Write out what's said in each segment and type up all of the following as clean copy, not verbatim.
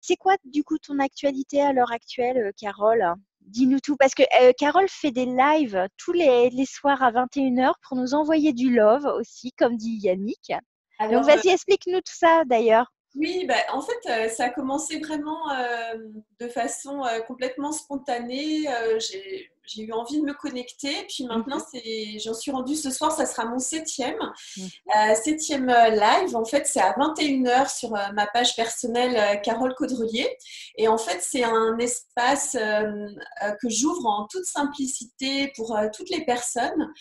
C'est quoi du coup ton actualité à l'heure actuelle, Carole? Dis-nous tout, parce que Carole fait des lives tous les soirs à 21h pour nous envoyer du love aussi, comme dit Yannick. Donc Alors, vas-y, explique-nous tout ça d'ailleurs. oui, bah, en fait, ça a commencé vraiment de façon complètement spontanée. J'ai eu envie de me connecter. Puis maintenant, Mhm, j'en suis rendue ce soir, ça sera mon septième. mhm. Septième live, en fait, c'est à 21h sur ma page personnelle Carole Caudrelier. Et en fait, c'est un espace que j'ouvre en toute simplicité pour toutes les personnes,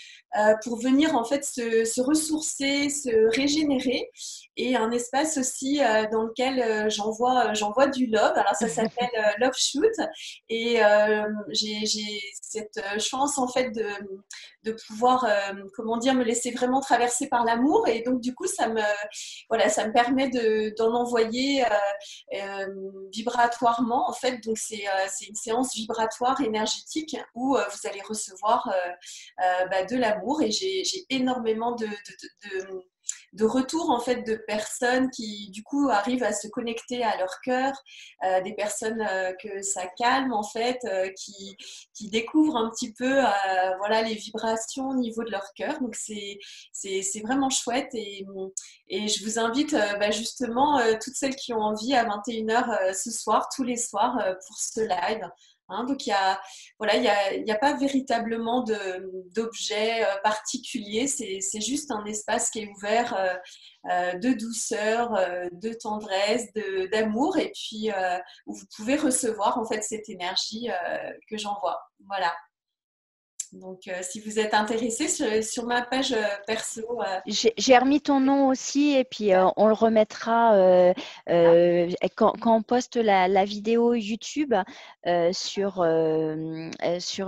pour venir en fait se ressourcer, se régénérer. Et un espace aussi dans lequel j'envoie du love. Alors, ça s'appelle Love Shoot. Et j'ai cette chance en fait de pouvoir, comment dire, me laisser vraiment traverser par l'amour. Et donc, du coup, voilà, ça me permet d'en envoyer vibratoirement, en fait. Donc, c'est une séance vibratoire énergétique où vous allez recevoir bah, de l'amour. Et j'ai énormément de retours en fait de personnes qui du coup arrivent à se connecter à leur cœur, des personnes que ça calme en fait, qui découvrent un petit peu voilà, les vibrations au niveau de leur cœur. Donc c'est vraiment chouette et je vous invite bah, justement toutes celles qui ont envie à 21h ce soir, tous les soirs pour ce live. Hein, donc voilà, il y a pas véritablement d'objet particulier, c'est juste un espace qui est ouvert de douceur, de tendresse, d'amour, et puis où vous pouvez recevoir en fait cette énergie que j'envoie. Voilà. Donc, si vous êtes intéressé sur ma page perso, J'ai remis ton nom aussi et puis on le remettra quand on poste la vidéo YouTube sur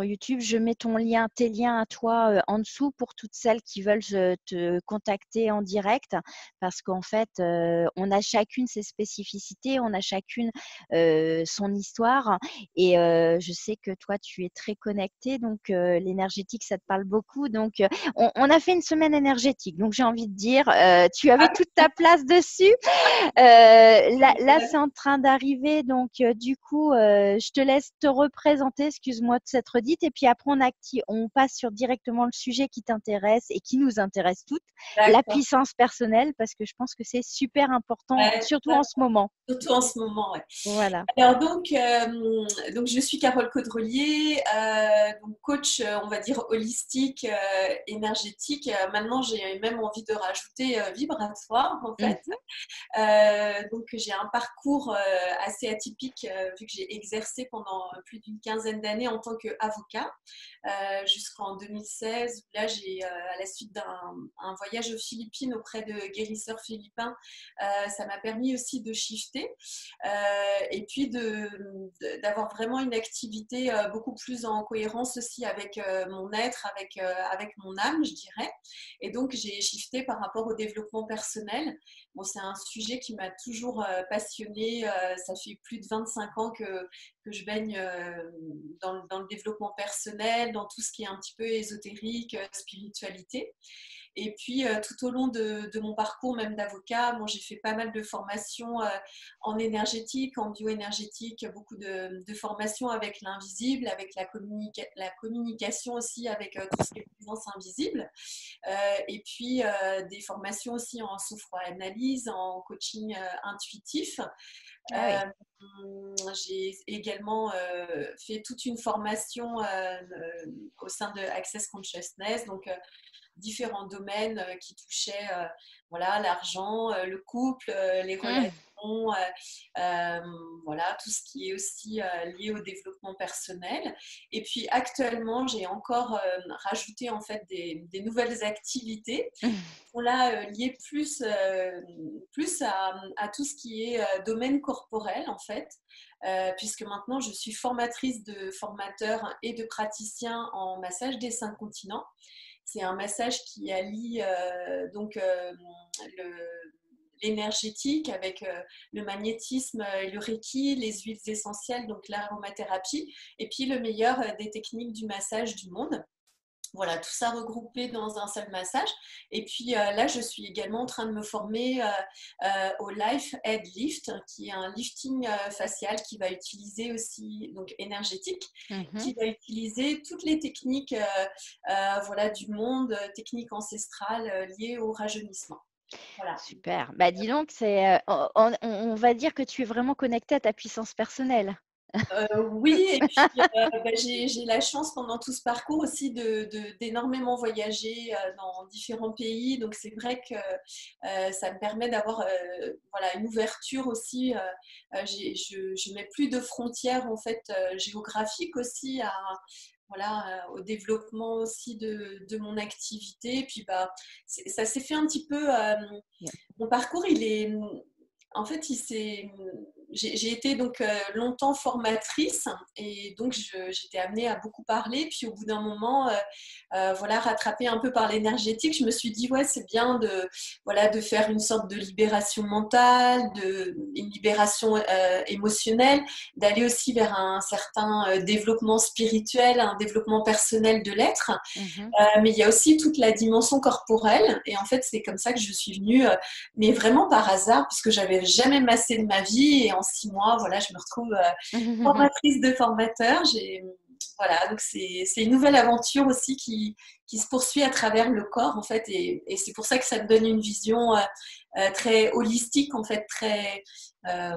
YouTube. Je mets tes liens à toi en dessous pour toutes celles qui veulent te contacter en direct parce qu'en fait, on a chacune ses spécificités, on a chacune son histoire et je sais que toi, tu es très connectée, donc l'énergétique, ça te parle beaucoup. Donc, on a fait une semaine énergétique, donc j'ai envie de dire, tu avais toute ta place dessus. Là, c'est en train d'arriver, donc du coup, je te laisse te représenter, excuse-moi de s'être redite, et puis après, on passe sur directement le sujet qui t'intéresse et qui nous intéresse toutes, la d'accord. puissance personnelle, parce que je pense que c'est super important, Ouais, surtout en ce moment. surtout en ce moment, ouais. Voilà. Alors donc je suis Carole Caudrelier, donc coach, on va dire holistique, énergétique. Maintenant, j'ai même envie de rajouter vibratoire en fait. Mhm. Donc j'ai un parcours assez atypique vu que j'ai exercé pendant plus d'une quinzaine d'années en tant qu'avocat jusqu'en 2016. Là, à la suite d'un voyage aux Philippines auprès de guérisseurs philippins, ça m'a permis aussi de shifter et puis d'avoir vraiment une activité beaucoup plus en cohérence aussi avec mon être, avec mon âme, je dirais. Et donc, j'ai shifté par rapport au développement personnel. Bon, c'est un sujet qui m'a toujours passionnée. Ça fait plus de 25 ans que je baigne dans le développement personnel, dans tout ce qui est un petit peu ésotérique, spiritualité. Et puis, tout au long de mon parcours, même d'avocat, bon, j'ai fait pas mal de formations en énergétique, en bioénergétique, beaucoup de formations avec l'invisible, avec la communication aussi, avec tout ce qui est présence invisible. Et puis, des formations aussi en sophroanalyse, en coaching intuitif. Ah oui. J'ai également fait toute une formation au sein de Access Consciousness, donc différents domaines qui touchaient voilà, l'argent, le couple, les Mmh. relations, voilà, tout ce qui est aussi lié au développement personnel. Et puis actuellement, j'ai encore rajouté en fait des nouvelles activités sont là liées plus à tout ce qui est domaine corporel en fait, puisque maintenant je suis formatrice de formateurs et de praticiens en massage des 5 continents. C'est un massage qui allie donc l'énergétique avec le magnétisme et le reiki, les huiles essentielles, donc l'aromathérapie, et puis le meilleur des techniques du massage du monde. Voilà, tout ça regroupé dans un seul massage. Et puis là, je suis également en train de me former au Life Head Lift, qui est un lifting facial qui va utiliser aussi, donc énergétique, Mhm. qui va utiliser toutes les techniques voilà, du monde, techniques ancestrales liées au rajeunissement. Voilà. Super. Bah, dis donc, on va dire que tu es vraiment connectée à ta puissance personnelle. Oui, et puis bah, j'ai la chance pendant tout ce parcours aussi d'énormément voyager dans différents pays. Donc c'est vrai que ça me permet d'avoir voilà, une ouverture aussi. Je mets plus de frontières en fait géographiques aussi voilà, au développement aussi de mon activité. Et puis bah, ça s'est fait un petit peu. Bien. Mon parcours, il est en fait, j'ai été donc longtemps formatrice et donc j'étais amenée à beaucoup parler. Puis au bout d'un moment, voilà, rattrapée un peu par l'énergétique, je me suis dit ouais, c'est bien voilà, de faire une sorte de libération mentale, une libération émotionnelle, d'aller aussi vers un certain développement spirituel, un développement personnel de l'être. Mhm. Mais il y a aussi toute la dimension corporelle. Et en fait, c'est comme ça que je suis venue, mais vraiment par hasard, puisque j'avais jamais massé de ma vie. Et en 6 mois, voilà, je me retrouve formatrice de formateurs. Voilà, donc c'est une nouvelle aventure aussi qui se poursuit à travers le corps, en fait. Et c'est pour ça que ça me donne une vision très holistique, en fait, très,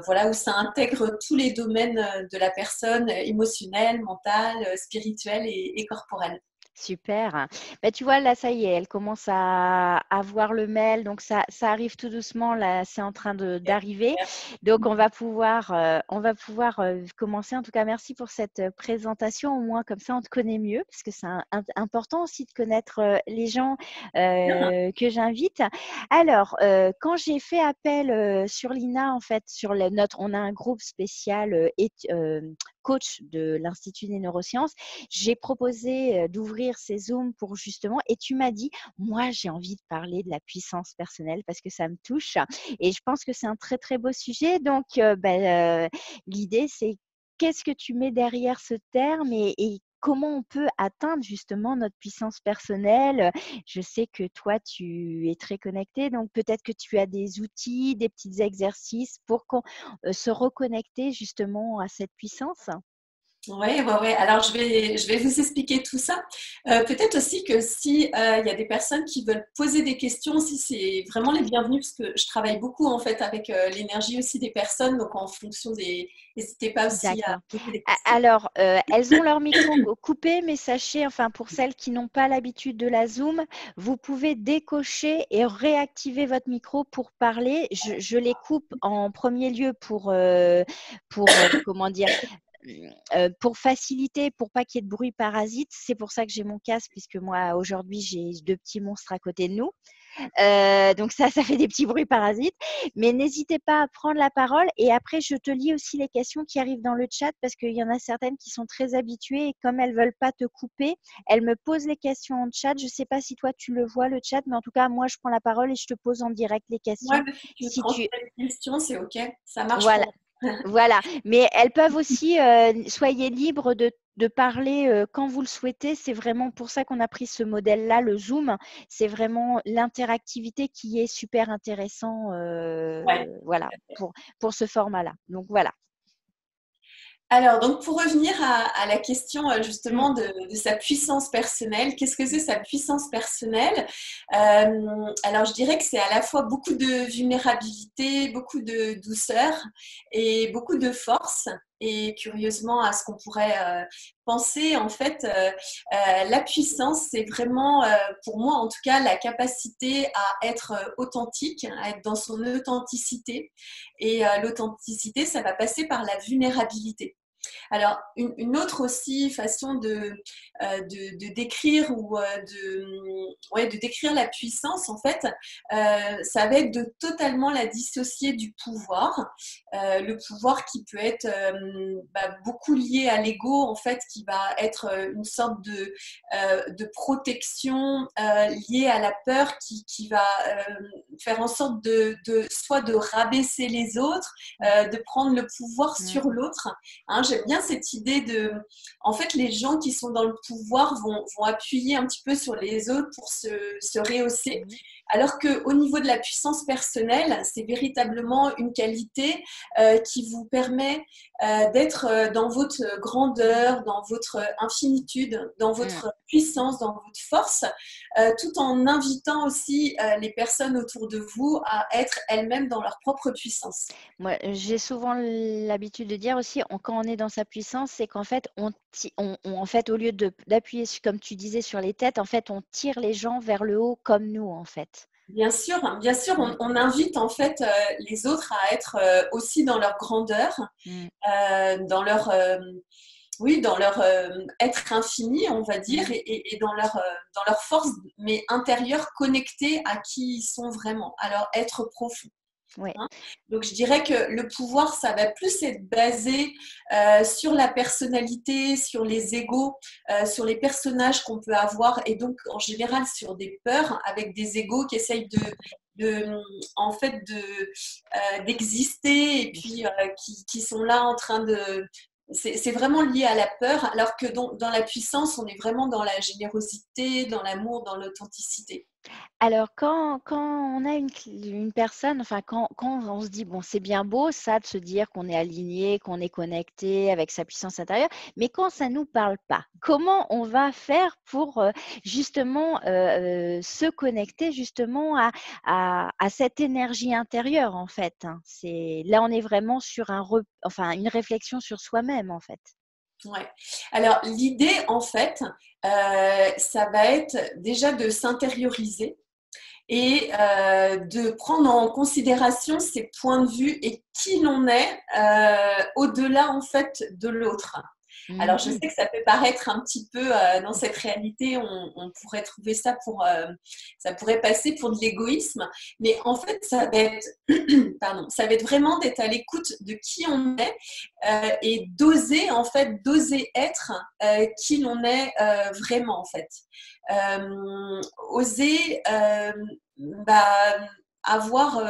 voilà, où ça intègre tous les domaines de la personne, émotionnel, mental, spirituel et corporel. Super. Bah, tu vois, là, ça y est, elle commence à voir le mail. Donc, ça arrive tout doucement. Là, c'est en train d'arriver. Donc, on va pouvoir commencer. En tout cas, merci pour cette présentation. Au moins, comme ça, on te connaît mieux parce que c'est important aussi de connaître les gens que j'invite. Alors, quand j'ai fait appel sur l'INA, en fait, on a un groupe spécial coach de l'Institut des neurosciences. J'ai proposé d'ouvrir ces Zooms pour justement, et tu m'as dit, moi j'ai envie de parler de la puissance personnelle parce que ça me touche et je pense que c'est un très très beau sujet. Donc l'idée c'est qu'est-ce que tu mets derrière ce terme et comment on peut atteindre justement notre puissance personnelle. Je sais que toi tu es très connecté, donc peut-être que tu as des outils, des petits exercices pour se reconnecter justement à cette puissance. Oui, ouais, ouais. Alors je vais vous expliquer tout ça. Peut-être aussi que si il y a des personnes qui veulent poser des questions, si c'est vraiment les bienvenus, parce que je travaille beaucoup en fait avec l'énergie aussi des personnes, donc en fonction des, n'hésitez pas aussi à D'accord. poser des questions. Alors, elles ont leur micro coupé, mais sachez, enfin pour celles qui n'ont pas l'habitude de la Zoom, vous pouvez décocher et réactiver votre micro pour parler. Je les coupe en premier lieu pour comment dire, pour faciliter, pour pas qu'il y ait de bruit parasite. C'est pour ça que j'ai mon casque, puisque moi aujourd'hui j'ai deux petits monstres à côté de nous. Donc ça fait des petits bruits parasites. Mais n'hésitez pas à prendre la parole. Et après, je te lis aussi les questions qui arrivent dans le chat parce qu'il y en a certaines qui sont très habituées et comme elles ne veulent pas te couper, elles me posent les questions en chat. Je ne sais pas si toi, tu le vois, le chat, mais en tout cas, moi, je prends la parole et je te pose en direct les Ouais, questions. mais si tu veux Si tu... transmettre une question, c'est OK, ça marche pour Voilà. moi. Voilà, mais elles peuvent aussi, soyez libres de parler quand vous le souhaitez. C'est vraiment pour ça qu'on a pris ce modèle-là, le Zoom. C'est vraiment l'interactivité qui est super intéressant, Ouais. voilà, pour ce format-là. Donc voilà. Alors, donc pour revenir à la question Mm. justement de sa puissance personnelle, qu'est-ce que c'est sa puissance personnelle? Alors, je dirais que c'est à la fois beaucoup de vulnérabilité, beaucoup de douceur et beaucoup de force. Et curieusement, à ce qu'on pourrait penser, en fait, la puissance, c'est vraiment, pour moi en tout cas, la capacité à être authentique, à être dans son authenticité. Et l'authenticité, ça va passer par la vulnérabilité. Alors, une autre aussi façon de décrire ou ouais, de décrire la puissance, en fait, ça va être de totalement la dissocier du pouvoir. Le pouvoir qui peut être beaucoup lié à l'ego, en fait, qui va être une sorte de protection liée à la peur qui va faire en sorte soit de rabaisser les autres, de prendre le pouvoir sur l'autre. Hein, j'aime bien cette idée en fait, les gens qui sont dans le pouvoir vont appuyer un petit peu sur les autres pour se rehausser. Alors qu'au niveau de la puissance personnelle, c'est véritablement une qualité qui vous permet d'être dans votre grandeur, dans votre infinitude, dans votre puissance, dans votre force, tout en invitant aussi les personnes autour de vous à être elles-mêmes dans leur propre puissance. Moi, j'ai souvent l'habitude de dire aussi, quand on est dans sa puissance, c'est qu'en fait, en fait, au lieu d'appuyer, comme tu disais, sur les têtes, en fait, on tire les gens vers le haut comme nous, en fait. Bien sûr, on invite en fait les autres à être aussi dans leur grandeur, Mm. dans leur oui, dans leur être infini, on va dire, et dans leur force, mais intérieure, connectée à qui ils sont vraiment, à leur être profond. Ouais. Hein. Donc, je dirais que le pouvoir, ça va plus être basé sur la personnalité, sur les égos, sur les personnages qu'on peut avoir, et donc en général sur des peurs avec des égos qui essayent en fait d'exister et puis qui sont là en train de c'est vraiment lié à la peur, alors que dans la puissance, on est vraiment dans la générosité, dans l'amour, dans l'authenticité. Alors, quand on a une personne, enfin, quand on se dit, bon, c'est bien beau ça de se dire qu'on est aligné, qu'on est connecté avec sa puissance intérieure, mais quand ça ne nous parle pas, comment on va faire pour justement se connecter justement à cette énergie intérieure, en fait, hein. Là, on est vraiment sur enfin, une réflexion sur soi-même, en fait. Ouais. Alors, l'idée, en fait, ça va être déjà de s'intérioriser et de prendre en considération ses points de vue et qui l'on est au-delà, en fait, de l'autre. Alors, je sais Mhm. que ça peut paraître un petit peu dans cette réalité, on pourrait trouver ça ça pourrait passer pour de l'égoïsme, mais en fait, ça va être, pardon, ça va être vraiment d'être à l'écoute de qui on est et d'oser, en fait, d'oser être qui l'on est vraiment, en fait. Oser bah, avoir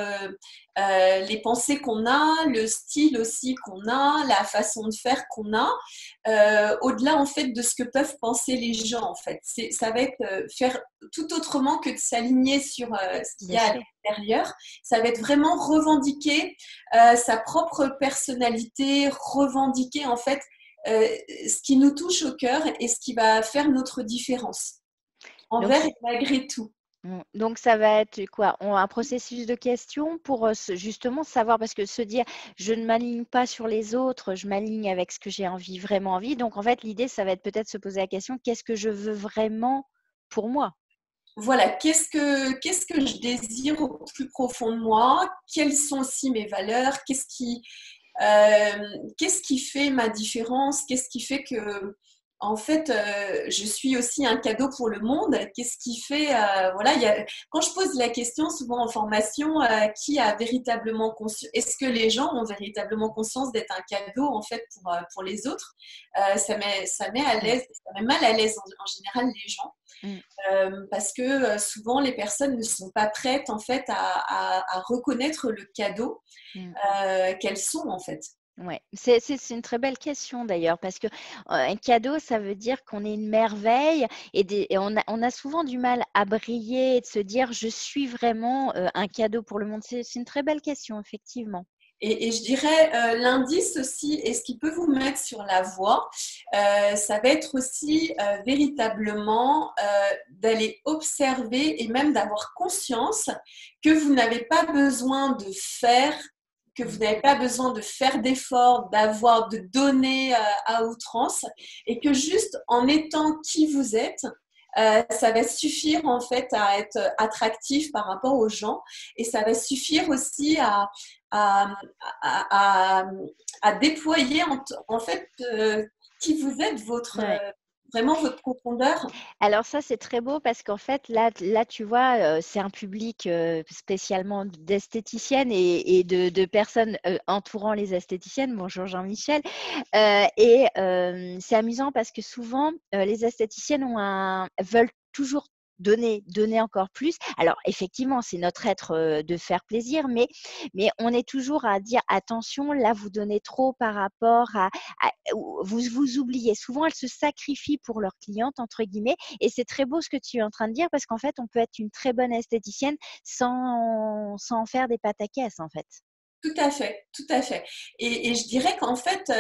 les pensées qu'on a, le style aussi qu'on a, la façon de faire qu'on a, au-delà en fait de ce que peuvent penser les gens en fait. Ça va être faire tout autrement que de s'aligner sur ce qu'il y Bien a à sûr. l'intérieur. Ça va être vraiment revendiquer sa propre personnalité, revendiquer en fait ce qui nous touche au cœur et ce qui va faire notre différence Donc, envers et malgré tout. Donc, ça va être quoi? Un processus de questions pour justement savoir, parce que se dire, je ne m'aligne pas sur les autres, je m'aligne avec ce que j'ai vraiment envie. Donc, en fait, l'idée, ça va être peut-être se poser la question, qu'est-ce que je veux vraiment pour moi? Voilà, qu'est-ce que je désire au plus profond de moi? Quelles sont aussi mes valeurs? Qu'est-ce qui fait ma différence? Qu'est-ce qui fait que, en fait, je suis aussi un cadeau pour le monde? Qu'est-ce qui fait, voilà, quand je pose la question souvent en formation, qui a véritablement conscience, est-ce que les gens ont véritablement conscience d'être un cadeau en fait pour les autres? Ça met à Mm, l'aise, ça met mal à l'aise en général les gens. mm, Parce que souvent les personnes ne sont pas prêtes en fait à reconnaître le cadeau mm. qu'elles sont en fait. Ouais, c'est une très belle question d'ailleurs, parce que un cadeau, ça veut dire qu'on est une merveille, et on a souvent du mal à briller et de se dire je suis vraiment un cadeau pour le monde. C'est une très belle question, effectivement. Et je dirais l'indice aussi, et ce qui peut vous mettre sur la voie, ça va être aussi véritablement d'aller observer et même d'avoir conscience que vous n'avez pas besoin de faire, que vous Mm. n'avez pas besoin de faire d'efforts, de donner à outrance, et que juste en étant qui vous êtes, ça va suffire en fait à être attractif par rapport aux gens, et ça va suffire aussi à, à, à déployer en fait qui vous êtes, Ouais. vraiment votre profondeur. Alors ça, c'est très beau parce qu'en fait, là, tu vois, c'est un public spécialement d'esthéticiennes et de personnes entourant les esthéticiennes. Bonjour Jean-Michel. C'est amusant parce que souvent, les esthéticiennes veulent toujours donner encore plus. Alors, effectivement, c'est notre être de faire plaisir, mais on est toujours à dire attention, là, vous donnez trop par rapport vous oubliez. Souvent, elles se sacrifient pour leurs clientes, entre guillemets, et c'est très beau ce que tu es en train de dire parce qu'en fait, on peut être une très bonne esthéticienne sans en faire des pâtes à caisse, en fait. Tout à fait, tout à fait. Et je dirais qu'en fait,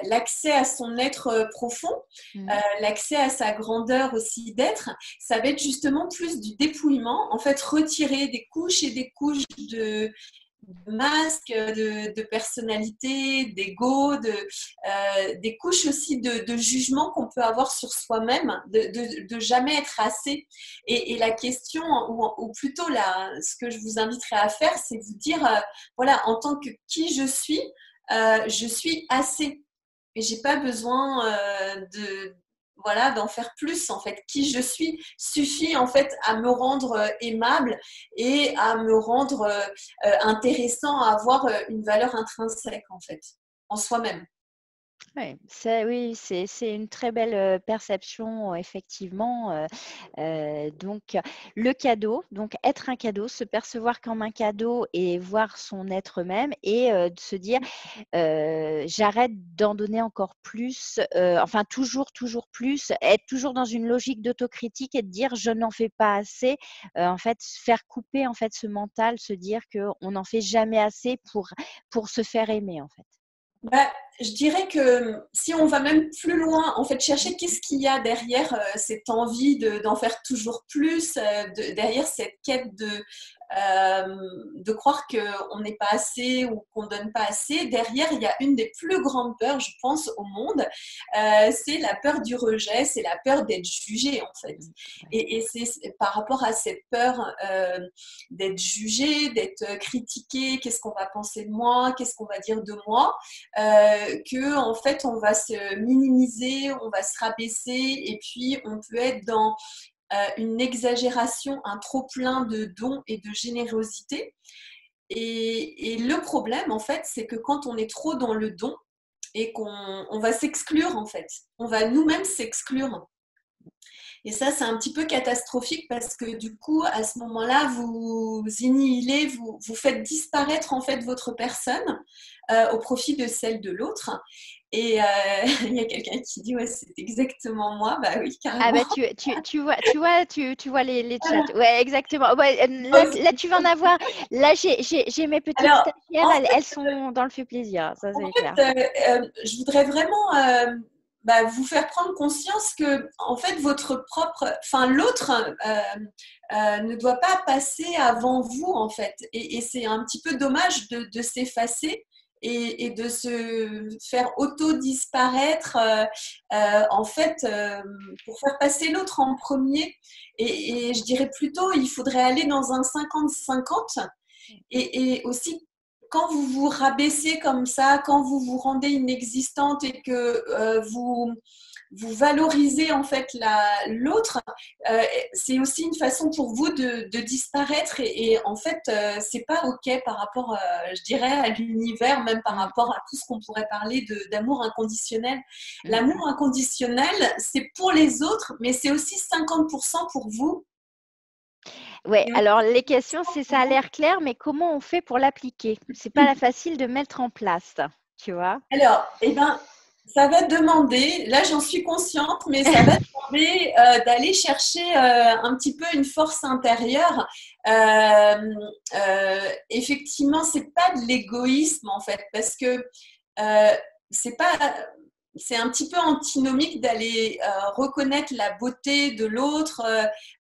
l'accès à son être profond, l'accès à sa grandeur aussi d'être, ça va être justement plus du dépouillement, en fait, retirer des couches et des couches de masques, de personnalité, d'ego, des couches aussi de jugement qu'on peut avoir sur soi-même, de jamais être assez. Et la question, ou plutôt ce que je vous inviterais à faire, c'est de vous dire, voilà, en tant que qui je suis assez. Et j'ai pas besoin voilà, d'en faire plus en fait. Qui je suis suffit en fait à me rendre aimable et à me rendre intéressant, à avoir une valeur intrinsèque en fait, en soi-même. Ouais, oui, c'est une très belle perception, effectivement. Donc, le cadeau, donc être un cadeau, se percevoir comme un cadeau et voir son être même et de se dire j'arrête d'en donner encore plus, enfin toujours plus, être toujours dans une logique d'autocritique et de dire je n'en fais pas assez. En fait, faire couper en fait ce mental, se dire qu'on n'en fait jamais assez pour se faire aimer en fait. Bah, je dirais que si on va même plus loin, en fait, chercher qu'est-ce qu'il y a derrière cette envie d'en faire toujours plus, derrière cette quête de croire qu'on n'est pas assez ou qu'on ne donne pas assez. Derrière, il y a une des plus grandes peurs, je pense, au monde. C'est la peur du rejet, c'est la peur d'être jugé, en fait. Et c'est par rapport à cette peur d'être jugé, d'être critiqué, qu'est-ce qu'on va penser de moi, qu'est-ce qu'on va dire de moi, que en fait on va se minimiser, on va se rabaisser et puis on peut être dans une exagération, un trop plein de dons et de générosité. Et le problème en fait, c'est que quand on est trop dans le don et qu'on va s'exclure en fait, on va nous-mêmes s'exclure. Et ça, c'est un petit peu catastrophique parce que du coup, à ce moment-là, vous annihilez, vous faites disparaître en fait votre personne au profit de celle de l'autre. Et il y a quelqu'un qui dit, ouais, c'est exactement moi. Bah oui, carrément. Ah bah tu vois les chats. Ouais, exactement. Ouais, là, tu vas en avoir. Là, j'ai mes petites Alors, stagiaires, elles sont dans le fait plaisir. Ça, c'est clair. Je voudrais vraiment vous faire prendre conscience que en fait l'autre ne doit pas passer avant vous en fait, et c'est un petit peu dommage de s'effacer et de se faire auto-disparaître en fait pour faire passer l'autre en premier. Et je dirais plutôt il faudrait aller dans un 50-50 et aussi quand vous vous rabaissez comme ça, quand vous vous rendez inexistante et que vous valorisez en fait l'autre, c'est aussi une façon pour vous de disparaître et en fait, c'est pas ok par rapport, je dirais, à l'univers, même par rapport à tout ce qu'on pourrait parler d'amour inconditionnel. L'amour inconditionnel, c'est pour les autres, mais c'est aussi 50% pour vous. Ouais, alors les questions, c'est ça a l'air clair, mais comment on fait pour l'appliquer? C'est pas facile de mettre en place, tu vois? Alors, ça va demander, là j'en suis consciente, mais ça va demander d'aller chercher un petit peu une force intérieure. Effectivement, c'est pas de l'égoïsme en fait, parce que c'est pas, c'est un petit peu antinomique d'aller reconnaître la beauté de l'autre,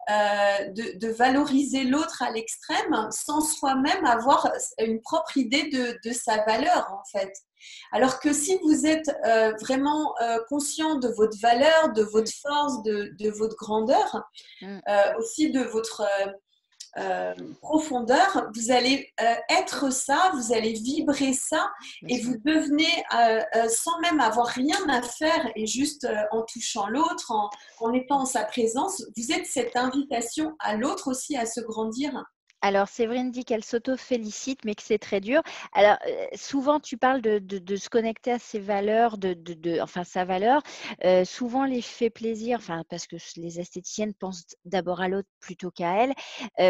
de valoriser l'autre à l'extrême, sans soi-même avoir une propre idée de sa valeur en fait. Alors que si vous êtes vraiment conscient de votre valeur, de votre force, de votre grandeur, aussi de votre profondeur, vous allez être ça, vous allez vibrer ça et vous devenez, sans même avoir rien à faire et juste en touchant l'autre, en étant en sa présence, vous êtes cette invitation à l'autre aussi à se grandir. Alors, Séverine dit qu'elle s'auto-félicite, mais que c'est très dur. Alors, souvent, tu parles de se connecter à ses valeurs, enfin, sa valeur. Souvent, les faits plaisir, enfin, parce que les esthéticiennes pensent d'abord à l'autre plutôt qu'à elles.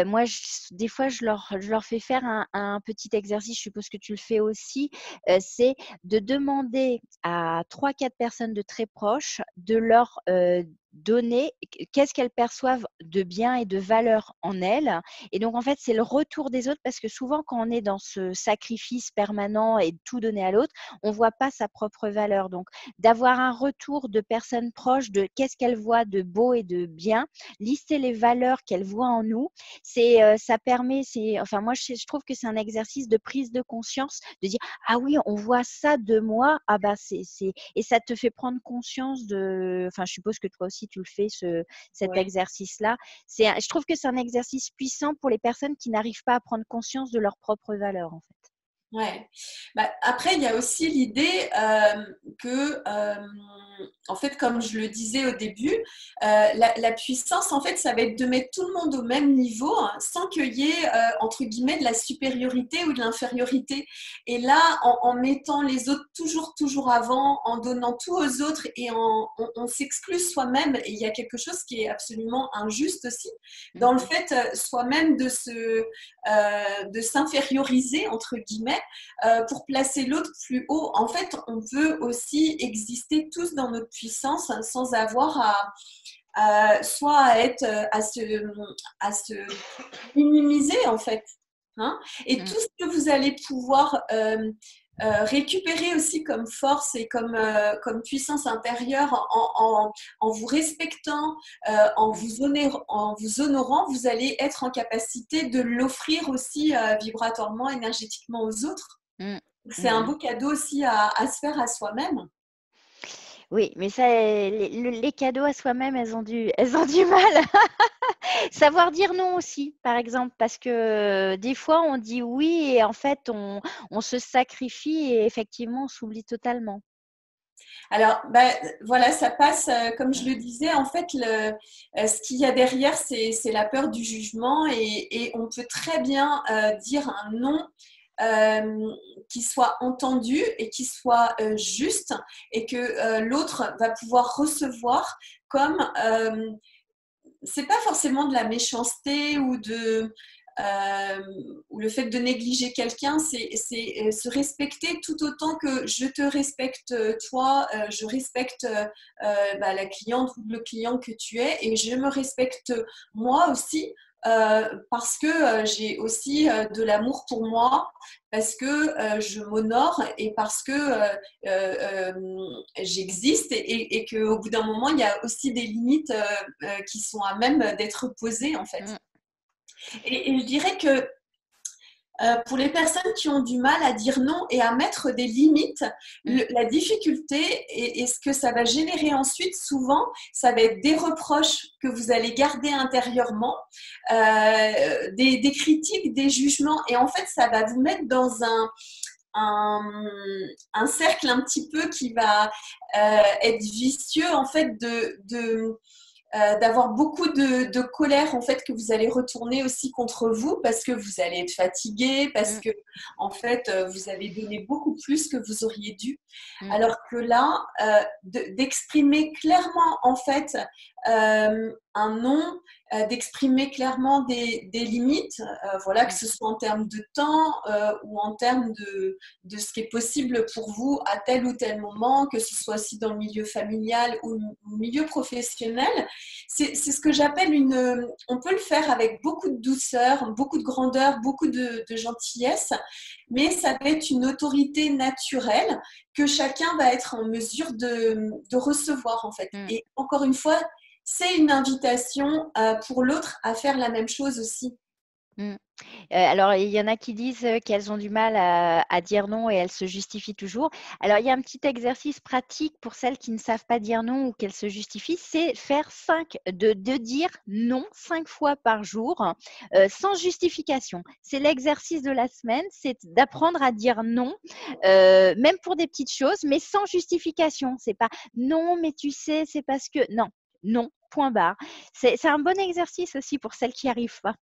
Moi, des fois, je leur fais faire un petit exercice, je suppose que tu le fais aussi, c'est de demander à 3, 4 personnes de très proches de leur donner qu'est-ce qu'elles perçoivent de bien et de valeur en elles, et donc, en fait, c'est le retour des autres parce que souvent, quand on est dans ce sacrifice permanent et de tout donner à l'autre, on ne voit pas sa propre valeur. Donc, d'avoir un retour de personnes proches de qu'est-ce qu'elles voient de beau et de bien, lister les valeurs qu'elles voient en nous, ça permet, enfin, moi, je trouve que c'est un exercice de prise de conscience, de dire, ah oui, on voit ça de moi, ah bah, et ça te fait prendre conscience enfin, je suppose que toi aussi, tu le fais, cet Ouais. exercice-là. Je trouve que c'est un exercice puissant pour les personnes qui n'arrivent pas à prendre conscience de leurs propres valeurs, en fait. Ouais. Bah, après, il y a aussi l'idée que, en fait, comme je le disais au début, la puissance, en fait, ça va être de mettre tout le monde au même niveau, hein, sans qu'il y ait, entre guillemets, de la supériorité ou de l'infériorité. Et là, en mettant les autres toujours, toujours avant, en donnant tout aux autres et on s'exclut soi-même. Et il y a quelque chose qui est absolument injuste aussi, dans le Mhm. fait soi-même de s'inférioriser, entre guillemets, pour placer l'autre plus haut. En fait, on peut aussi exister tous dans notre puissance sans avoir soit à être à se minimiser en fait. Hein, et tout Mm. ce que vous allez pouvoir récupérer aussi comme force et comme puissance intérieure en vous respectant, Mm. en vous honorant, vous allez être en capacité de l'offrir aussi vibratoirement, énergétiquement aux autres. Mm. C'est un Mm. beau cadeau aussi à se faire à soi-même. Oui, mais ça, les cadeaux à soi-même, elles ont du mal. Savoir dire non aussi, par exemple, parce que des fois, on dit oui et en fait, on se sacrifie et effectivement, on s'oublie totalement. Alors, bah, voilà, ça passe, comme je Mm. le disais, en fait, ce qu'il y a derrière, c'est la peur du jugement et on peut très bien dire un non qui soit entendu et qui soit juste et que l'autre va pouvoir recevoir comme c'est pas forcément de la méchanceté ou le fait de négliger quelqu'un, c'est se respecter tout autant que je te respecte toi, je respecte la cliente ou le client que tu es et je me respecte moi aussi parce que j'ai aussi de l'amour pour moi, parce que je m'honore et parce que j'existe et qu'au bout d'un moment, il y a aussi des limites qui sont à même d'être posées en fait. Mm. Et je dirais que pour les personnes qui ont du mal à dire non et à mettre des limites, Mm. la difficulté et ce que ça va générer ensuite, souvent, ça va être des reproches que vous allez garder intérieurement, des critiques, des jugements, et en fait, ça va vous mettre dans un, un cercle un petit peu qui va être vicieux en fait d'avoir beaucoup de colère en fait que vous allez retourner aussi contre vous parce que vous allez être fatigué, parce Mm. que en fait vous avez donné beaucoup plus que vous auriez dû. Mm. Alors que là, d'exprimer clairement en fait un non, d'exprimer clairement des limites, voilà, que Mm. ce soit en termes de temps ou en termes de ce qui est possible pour vous à tel ou tel moment, que ce soit aussi dans le milieu familial ou le milieu professionnel. C'est ce que j'appelle on peut le faire avec beaucoup de douceur, beaucoup de grandeur, beaucoup de gentillesse, mais ça va être une autorité naturelle que chacun va être en mesure de recevoir en fait. Mm. Et encore une fois, c'est une invitation pour l'autre à faire la même chose aussi. Mm. Alors, il y en a qui disent qu'elles ont du mal à dire non et elles se justifient toujours. Alors, il y a un petit exercice pratique pour celles qui ne savent pas dire non ou qu'elles se justifient, c'est faire de dire non 5 fois par jour sans justification. C'est l'exercice de la semaine, c'est d'apprendre à dire non, même pour des petites choses, mais sans justification. C'est pas non, mais tu sais, c'est parce que non, non, point barre. C'est un bon exercice aussi pour celles qui n'y arrivent pas.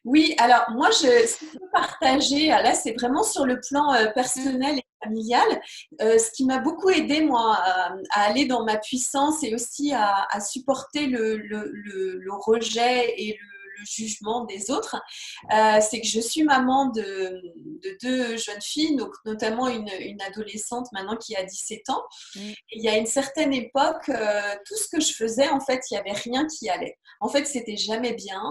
Oui, alors moi, si je peux partager, là, c'est vraiment sur le plan personnel et familial. Ce qui m'a beaucoup aidé, moi, à aller dans ma puissance et aussi à supporter le rejet et le jugement des autres, c'est que je suis maman de deux jeunes filles, donc notamment une adolescente maintenant qui a 17 ans. Mm. Il y a une certaine époque, tout ce que je faisais, en fait, il n'y avait rien qui allait. En fait, c'était jamais bien.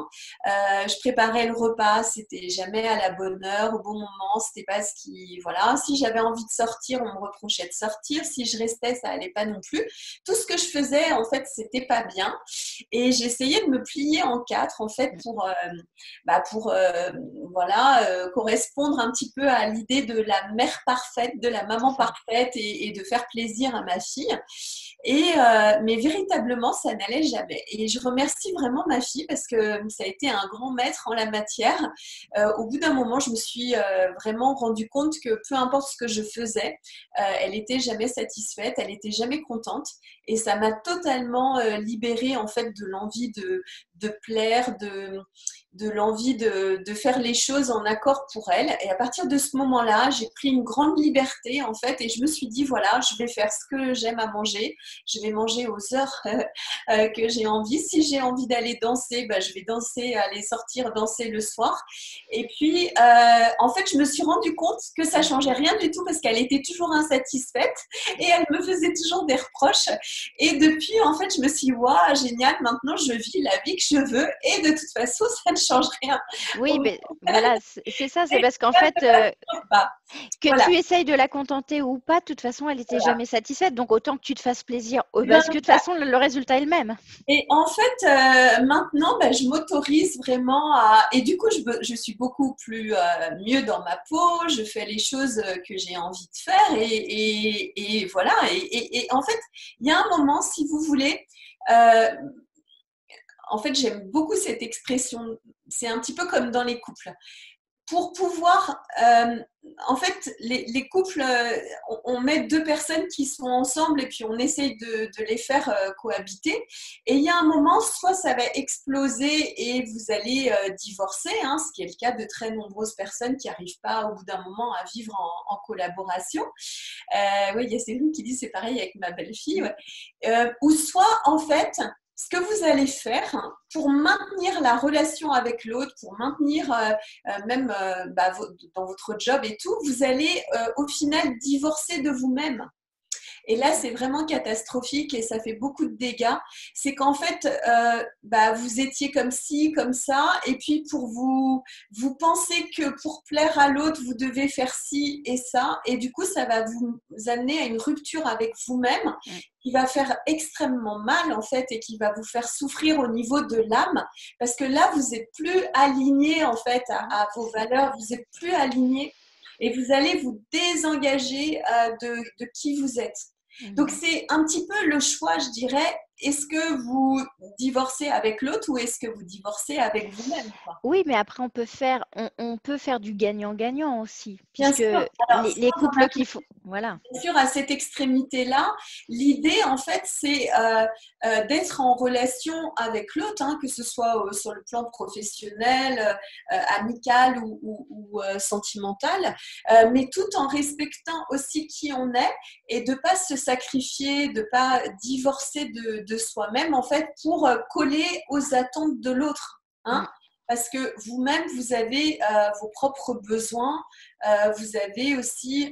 Je préparais le repas, c'était jamais à la bonne heure, au bon moment. C'était pas ce qui, voilà. Si j'avais envie de sortir, on me reprochait de sortir. Si je restais, ça allait pas non plus. Tout ce que je faisais, en fait, c'était pas bien. Et j'essayais de me plier en quatre, en fait, pour voilà, correspondre un petit peu à l'idée de la mère parfaite, de la C'est maman ça. parfaite et de faire plaisir à ma fille. Mais véritablement, ça n'allait jamais. Et je remercie vraiment ma fille parce que ça a été un grand maître en la matière. Au bout d'un moment, je me suis vraiment rendu compte que peu importe ce que je faisais, elle n'était jamais satisfaite, elle n'était jamais contente. Et ça m'a totalement libérée en fait de l'envie de plaire, de l'envie de faire les choses en accord pour elle. Et à partir de ce moment-là, j'ai pris une grande liberté en fait et je me suis dit voilà, je vais faire ce que j'aime à manger, je vais manger aux heures que j'ai envie. Si j'ai envie d'aller danser, bah, je vais danser, aller sortir, danser le soir. Et puis, en fait, je me suis rendu compte que ça changeait rien du tout parce qu'elle était toujours insatisfaite et elle me faisait toujours des reproches. Et depuis, en fait, je me suis dit, waouh, génial, maintenant je vis la vie que je veux et de toute façon, ça ne change rien. Oui, mais voilà, c'est ça, c'est parce qu'en fait, que Voilà. tu essayes de la contenter ou pas, de toute façon, elle n'était jamais satisfaite. Donc, autant que tu te fasses plaisir, Eh ben, parce que de toute façon, le résultat est le même. et en fait, maintenant, ben, je m'autorise vraiment à… Et du coup, je suis beaucoup plus mieux dans ma peau, je fais les choses que j'ai envie de faire. Et voilà. Et en fait, il y a un moment, si vous voulez, euh, en fait, j'aime beaucoup cette expression. C'est un petit peu comme dans les couples. Pour pouvoir, en fait, les couples, on met deux personnes qui sont ensemble et puis on essaye de les faire cohabiter. Et il y a un moment, soit ça va exploser et vous allez divorcer, hein, ce qui est le cas de très nombreuses personnes qui n'arrivent pas au bout d'un moment à vivre en collaboration. Oui, il y a Céline qui dit c'est pareil avec ma belle-fille. Ouais. Ou soit, en fait, ce que vous allez faire pour maintenir la relation avec l'autre, pour maintenir même dans votre job et tout, vous allez au final divorcer de vous-même. Et là, c'est vraiment catastrophique et ça fait beaucoup de dégâts. C'est qu'en fait, vous étiez comme ci, comme ça, et puis vous pensez que pour plaire à l'autre, vous devez faire ci et ça, et du coup, ça va vous amener à une rupture avec vous-même qui va faire extrêmement mal en fait et qui va vous faire souffrir au niveau de l'âme parce que là, vous n'êtes plus aligné en fait à vos valeurs, vous n'êtes plus aligné et vous allez vous désengager de qui vous êtes. Donc, c'est un petit peu le choix, je dirais. Est-ce que vous divorcez avec l'autre ou est-ce que vous divorcez avec vous-même, quoi? Oui, mais après, on peut faire du gagnant-gagnant aussi, Bien puisque sûr. Alors, les couples qui font. Voilà. bien sûr, à cette extrémité-là, l'idée, en fait, c'est d'être en relation avec l'autre, hein, que ce soit sur le plan professionnel, amical ou sentimental, mais tout en respectant aussi qui on est et de ne pas se sacrifier, de ne pas divorcer de soi-même, en fait, pour coller aux attentes de l'autre. Hein, Mm. parce que vous-même, vous avez vos propres besoins, vous avez aussi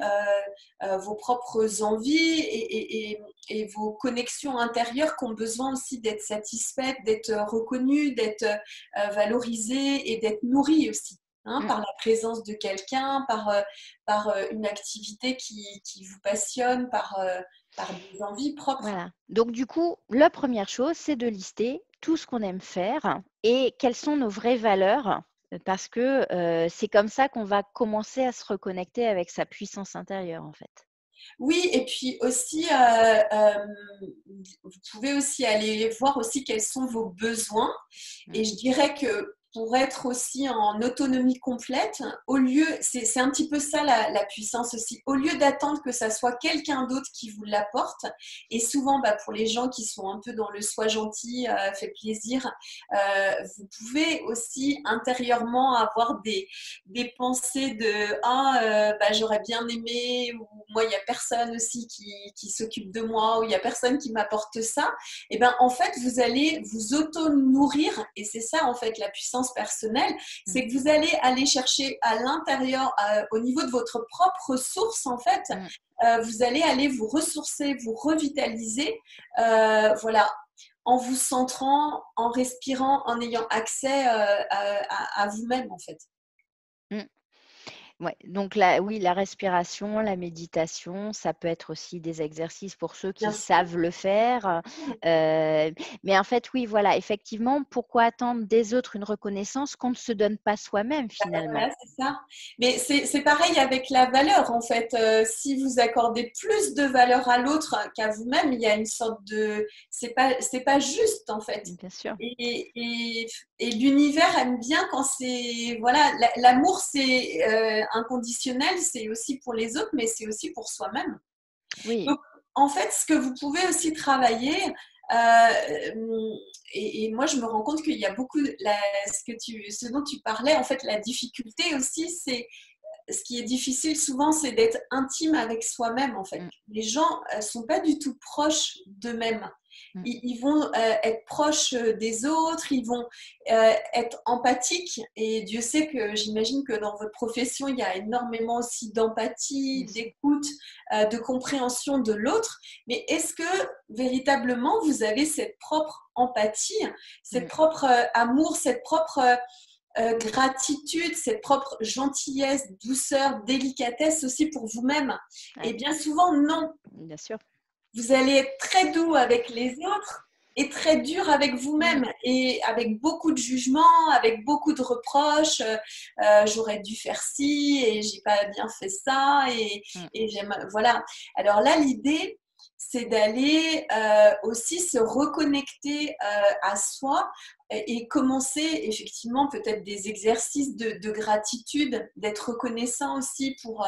vos propres envies et vos connexions intérieures qui ont besoin aussi d'être satisfaites, d'être reconnues, d'être valorisées et d'être nourries aussi. Hein, Mm. par la présence de quelqu'un, par une activité qui vous passionne, par des envies propres. Voilà. Donc, du coup, la première chose, c'est de lister tout ce qu'on aime faire et quelles sont nos vraies valeurs, parce que c'est comme ça qu'on va commencer à se reconnecter avec sa puissance intérieure, en fait. Oui, et puis aussi, vous pouvez aussi aller voir aussi quels sont vos besoins. Mm. Et je dirais que pour être aussi en autonomie complète, au lieu, c'est un petit peu ça la puissance aussi, au lieu d'attendre que ça soit quelqu'un d'autre qui vous l'apporte, et souvent pour les gens qui sont un peu dans le soi gentil, fait plaisir, vous pouvez aussi intérieurement avoir des pensées de j'aurais bien aimé, ou moi il n'y a personne aussi qui s'occupe de moi, ou il n'y a personne qui m'apporte ça. Et bien en fait vous allez vous auto-nourrir, et c'est ça en fait la puissance personnelle, c'est que vous allez aller chercher à l'intérieur, au niveau de votre propre source en fait, vous allez aller vous ressourcer, vous revitaliser, voilà, en vous centrant, en respirant, en ayant accès à vous-même en fait. Ouais, donc oui, la respiration, la méditation, ça peut être aussi des exercices pour ceux qui Bien sûr. savent le faire. Mais en fait, oui, voilà, effectivement, pourquoi attendre des autres une reconnaissance qu'on ne se donne pas soi-même finalement? Voilà, c'est ça. Mais c'est pareil avec la valeur, en fait. Si vous accordez plus de valeur à l'autre qu'à vous-même, il y a une sorte de… C'est pas juste, en fait. Bien sûr. Et l'univers aime bien quand c'est… Voilà, l'amour, c'est inconditionnel, c'est aussi pour les autres, mais c'est aussi pour soi-même. Oui. Donc, en fait, ce que vous pouvez aussi travailler, et moi, je me rends compte qu'il y a beaucoup, ce dont tu parlais, en fait, la difficulté aussi, c'est ce qui est difficile souvent, c'est d'être intime avec soi-même, en fait. Les gens ne sont pas du tout proches d'eux-mêmes. Ils vont être proches des autres, ils vont être empathiques, et Dieu sait que j'imagine que dans votre profession, il y a énormément aussi d'empathie, d'écoute, de compréhension de l'autre. Mais est-ce que véritablement vous avez cette propre empathie, cette propre amour, cette propre gratitude, cette propre gentillesse, douceur, délicatesse aussi pour vous-même? Et bien souvent, non. Bien sûr. Vous allez être très doux avec les autres et très dur avec vous-même, et avec beaucoup de jugements, avec beaucoup de reproches. J'aurais dû faire ci et j'ai pas bien fait ça, et j'aime, voilà. Alors là, l'idée, c'est d'aller aussi se reconnecter à soi, et commencer effectivement peut-être des exercices de gratitude, d'être reconnaissant aussi pour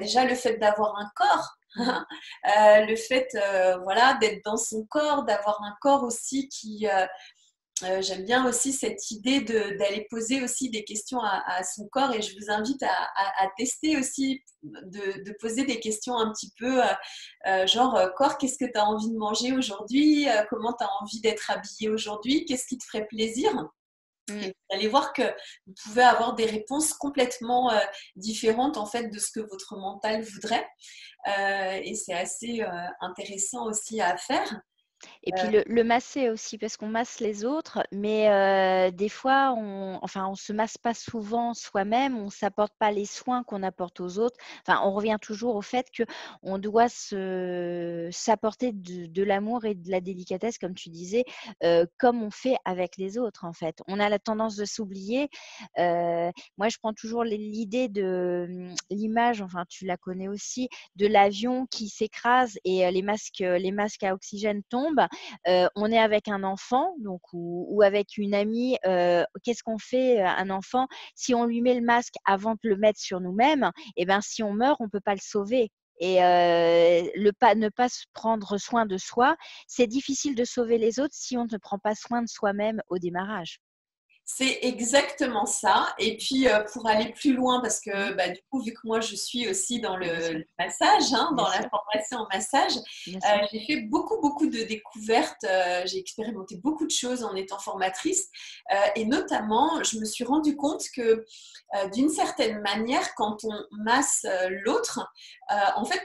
déjà le fait d'avoir un corps. Le fait voilà, d'être dans son corps, d'avoir un corps aussi qui… j'aime bien aussi cette idée d'aller poser aussi des questions à son corps, et je vous invite à tester aussi, de poser des questions un petit peu genre corps, qu'est-ce que tu as envie de manger aujourd'hui, comment tu as envie d'être habillé aujourd'hui, qu'est-ce qui te ferait plaisir? Et vous allez voir que vous pouvez avoir des réponses complètement différentes en fait de ce que votre mental voudrait, et c'est assez intéressant aussi à faire. Et puis le masser aussi, parce qu'on masse les autres, mais des fois, on se masse pas souvent soi-même, on s'apporte pas les soins qu'on apporte aux autres. Enfin, on revient toujours au fait qu'on doit s'apporter de l'amour et de la délicatesse, comme tu disais, comme on fait avec les autres, en fait. On a la tendance de s'oublier. Moi, je prends toujours l'idée de l'image, enfin, tu la connais aussi, de l'avion qui s'écrase et les masques à oxygène tombent. On est avec un enfant donc, ou avec une amie. Qu'est-ce qu'on fait, un enfant? Si on lui met le masque avant de le mettre sur nous-mêmes, eh ben, si on meurt, on ne peut pas le sauver. Et ne pas se prendre soin de soi, c'est difficile de sauver les autres si on ne prend pas soin de soi-même au démarrage. C'est exactement ça. Et puis, pour aller plus loin, parce que du coup, vu que moi, je suis aussi dans le massage, dans la formation en massage, j'ai fait beaucoup, beaucoup de découvertes. J'ai expérimenté beaucoup de choses en étant formatrice. Et notamment, je me suis rendu compte que d'une certaine manière, quand on masse l'autre, en fait,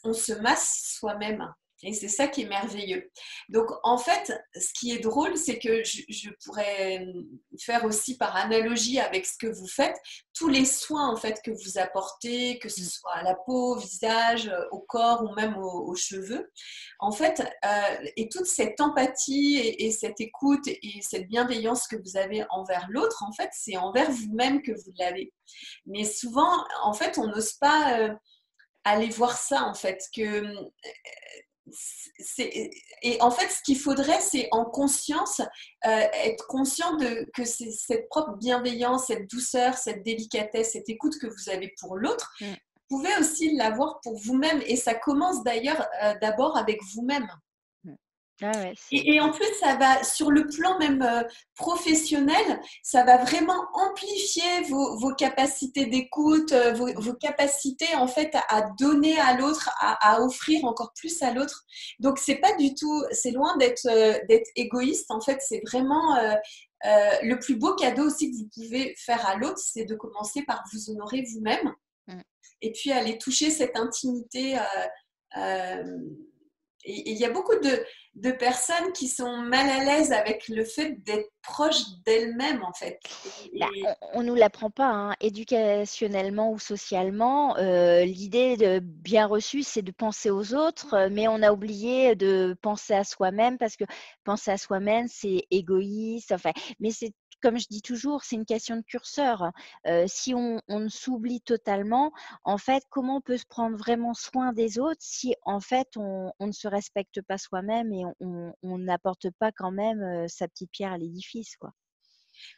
on se masse soi-même. Et c'est ça qui est merveilleux. Donc, en fait, ce qui est drôle, c'est que je pourrais faire aussi par analogie avec ce que vous faites, tous les soins en fait que vous apportez, que ce soit à la peau, au visage, au corps ou même aux cheveux, en fait, et toute cette empathie et cette écoute et cette bienveillance que vous avez envers l'autre, en fait, c'est envers vous-même que vous l'avez. Mais souvent, en fait, on n'ose pas aller voir ça, en fait, que et en fait, ce qu'il faudrait, c'est en conscience, être conscient que c'est cette propre bienveillance, cette douceur, cette délicatesse, cette écoute que vous avez pour l'autre, Mm. vous pouvez aussi l'avoir pour vous-même. Et ça commence d'ailleurs d'abord avec vous-même. Mm. Ah ouais, Et en plus, ça va, sur le plan même professionnel, ça va vraiment amplifier vos capacités d'écoute, vos capacités en fait à donner à l'autre, à offrir encore plus à l'autre. Donc, c'est pas du tout, c'est loin d'être égoïste. En fait, c'est vraiment le plus beau cadeau aussi que vous pouvez faire à l'autre, c'est de commencer par vous honorer vous-même Mm. et puis aller toucher cette intimité. Euh, et il y a beaucoup de personnes qui sont mal à l'aise avec le fait d'être proche d'elles-mêmes, en fait. Bah, on ne nous l'apprend pas, hein. Éducationnellement ou socialement. L'idée bien reçue, c'est de penser aux autres, mais on a oublié de penser à soi-même parce que penser à soi-même, c'est égoïste. Enfin, mais c'est comme je dis toujours, c'est une question de curseur. Si on s'oublie totalement, en fait, comment on peut se prendre vraiment soin des autres si en fait on ne se respecte pas soi-même et on n'apporte pas quand même sa petite pierre à l'édifice, quoi.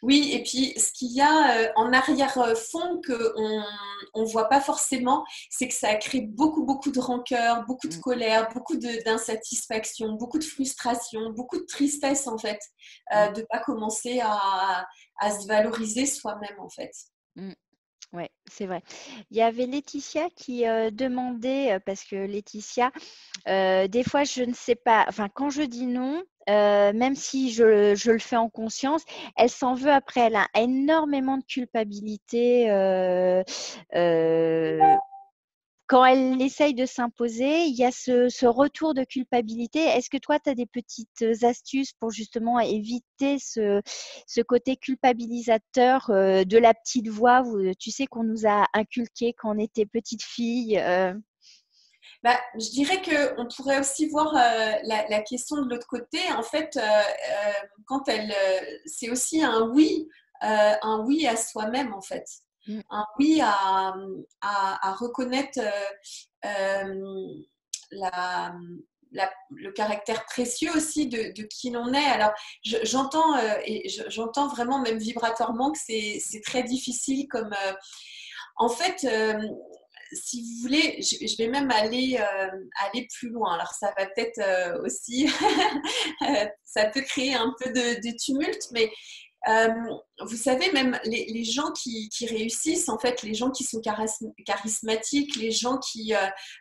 Oui, et puis ce qu'il y a en arrière-fond qu'on ne voit pas forcément, c'est que ça a créé beaucoup, beaucoup de rancœur, beaucoup de Mm. colère, beaucoup d'insatisfaction, beaucoup de frustration, beaucoup de tristesse en fait, Mm. de ne pas commencer à se valoriser soi-même en fait. Mm. Ouais, c'est vrai. Il y avait Laetitia qui demandait, parce que Laetitia, des fois, je ne sais pas, enfin, quand je dis non, même si je le fais en conscience, elle s'en veut après. Elle a énormément de culpabilité. Quand elle essaye de s'imposer, il y a ce retour de culpabilité. Est-ce que toi, tu as des petites astuces pour justement éviter ce côté culpabilisateur de la petite voix, tu sais, qu'on nous a inculqué quand on était petite fille Bah, je dirais qu'on pourrait aussi voir la question de l'autre côté. En fait, quand c'est aussi un oui à soi-même, en fait. Mm. Un oui à reconnaître la, le caractère précieux aussi de qui l'on est. Alors, j'entends j'entends vraiment même vibratoirement que c'est très difficile comme... en fait, si vous voulez, je vais même aller plus loin. Alors, ça va peut-être aussi, ça peut créer un peu de tumulte, mais euh, vous savez, même les gens qui réussissent, en fait, les gens qui sont charismatiques, les gens qui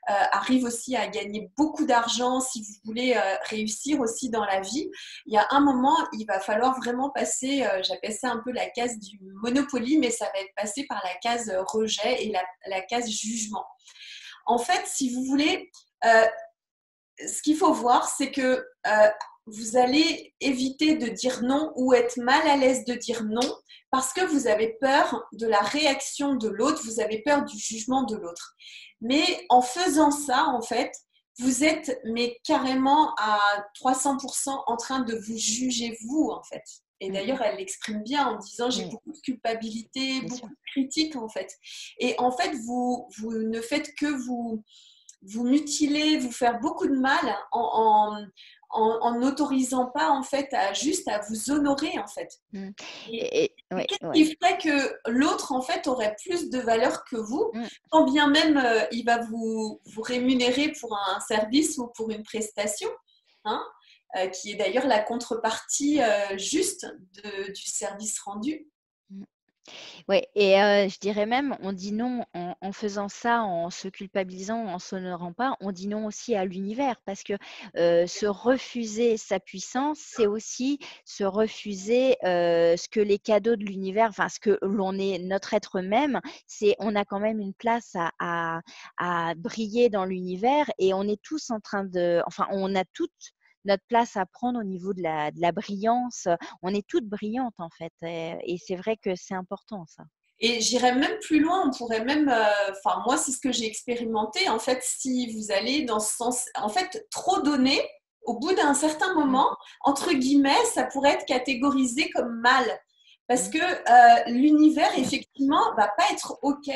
arrivent aussi à gagner beaucoup d'argent, si vous voulez réussir aussi dans la vie, il y a un moment, il va falloir vraiment passer, j'appelle ça un peu la case du Monopoly, mais ça va être passé par la case rejet et la case jugement. En fait, si vous voulez, euh, ce qu'il faut voir, c'est que vous allez éviter de dire non ou être mal à l'aise de dire non parce que vous avez peur de la réaction de l'autre, vous avez peur du jugement de l'autre. Mais en faisant ça, en fait, vous êtes mais carrément à 300% en train de vous juger vous, en fait. Et Mhm. d'ailleurs, elle l'exprime bien en disant j'ai Oui, beaucoup de culpabilité, bien sûr. beaucoup de critiques, en fait. Et en fait, vous ne faites que vous mutiler, vous faire beaucoup de mal en n'autorisant pas en fait juste à vous honorer en fait. Mm. Et Ouais, qu'est-ce ouais. qui ferait que l'autre en fait aurait plus de valeur que vous, Mm. quand bien même il va vous rémunérer pour un service ou pour une prestation, hein, qui est d'ailleurs la contrepartie juste du service rendu. Mm. Ouais, et je dirais même, on dit non en faisant ça, en se culpabilisant, en s'honorant pas, on dit non aussi à l'univers parce que se refuser sa puissance, c'est aussi se refuser ce que les cadeaux de l'univers, enfin ce que l'on est, notre être même, c'est on a quand même une place à briller dans l'univers et on est tous en train de, enfin on a toutes notre place à prendre au niveau de la brillance. On est toutes brillantes en fait. Et c'est vrai que c'est important ça. Et j'irais même plus loin, on pourrait même, enfin moi c'est ce que j'ai expérimenté, en fait si vous allez dans ce sens, en fait trop donner, au bout d'un certain Mm, moment, entre guillemets, ça pourrait être catégorisé comme mal. Parce mm, que l'univers, effectivement, va pas être OK